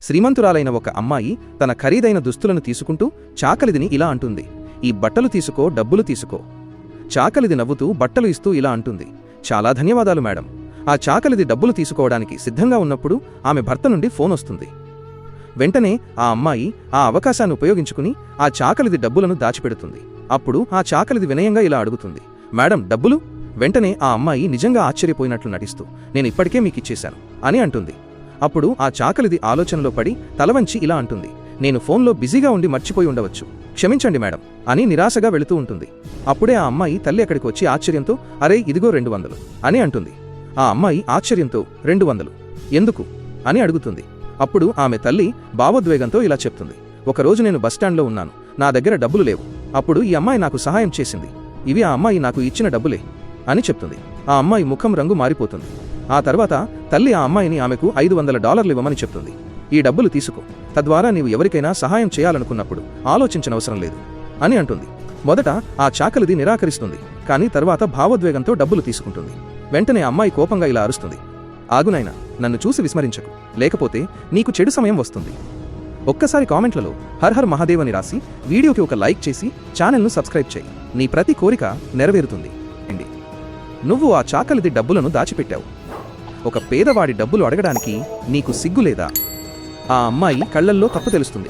శ్రీమంతురాలైన ఒక అమ్మాయి తన ఖరీదైన దుస్తులను తీసుకుంటూ చాకలిదిని ఇలా అంటుంది, ఈ బట్టలు తీసుకో, డబ్బులు తీసుకో. చాకలిది నవ్వుతూ బట్టలు ఇస్తూ ఇలా అంటుంది, చాలా ధన్యవాదాలు మేడం. ఆ చాకలిది డబ్బులు తీసుకోవడానికి సిద్ధంగా ఉన్నప్పుడు ఆమె భర్త నుండి ఫోన్ వస్తుంది. వెంటనే ఆ అమ్మాయి ఆ అవకాశాన్ని ఉపయోగించుకుని ఆ చాకలిది డబ్బులను దాచిపెడుతుంది. అప్పుడు ఆ చాకలిది వినయంగా ఇలా అడుగుతుంది, మేడం డబ్బులు? వెంటనే ఆ అమ్మాయి నిజంగా ఆశ్చర్యపోయినట్లు నటిస్తూ, నేను ఇప్పటికే మీకిచ్చేశాను అని అంటుంది. అప్పుడు ఆ చాకలిది ఆలోచనలో పడి తలవంచి ఇలా అంటుంది, నేను ఫోన్లో బిజీగా ఉండి మర్చిపోయి ఉండవచ్చు, క్షమించండి మేడం అని నిరాశగా వెళుతూ ఉంటుంది. అప్పుడే ఆ అమ్మాయి తల్లి అక్కడికి వచ్చి ఆశ్చర్యంతో, అరే ఇదిగో 200 అని అంటుంది. ఆ అమ్మాయి ఆశ్చర్యంతో 200 ఎందుకు అని అడుగుతుంది. అప్పుడు ఆమె తల్లి భావోద్వేగంతో ఇలా చెప్తుంది, ఒకరోజు నేను బస్టాండ్లో ఉన్నాను, నా దగ్గర డబ్బులు లేవు. అప్పుడు ఈ అమ్మాయి నాకు సహాయం చేసింది, ఇవి ఆ అమ్మాయి నాకు ఇచ్చిన డబ్బులే అని చెప్తుంది. ఆ అమ్మాయి ముఖం రంగు మారిపోతుంది. ఆ తర్వాత తల్లి ఆ అమ్మాయిని ఆమెకు $500 ఇవ్వమని చెప్తుంది. ఈ డబ్బులు తీసుకో, తద్వారా నీవు ఎవరికైనా సహాయం చేయాలనుకున్నప్పుడు ఆలోచించనవసరం లేదు అని అంటుంది. మొదట ఆ చాకలిది నిరాకరిస్తుంది, కానీ తర్వాత భావోద్వేగంతో డబ్బులు తీసుకుంటుంది. వెంటనే అమ్మాయి కోపంగా ఇలా అరుస్తుంది, ఆగునైనా, నన్ను చూసి విస్మరించకు, లేకపోతే నీకు చెడు సమయం వస్తుంది. ఒక్కసారి కామెంట్లలో హర్ హర్ మహాదేవ్ అని రాసి వీడియోకి ఒక లైక్ చేసి ఛానల్ను సబ్స్క్రైబ్ చేయి. నీ ప్రతి కోరిక నెరవేరుతుంది. నువ్వు ఆ చాకలిది డబ్బులను దాచిపెట్టావు. ఒక పేదవాడి డబ్బులు అడగడానికి నీకు సిగ్గు లేదా? ఆ అమ్మాయి కళ్లల్లో తప్పు తెలుస్తుంది.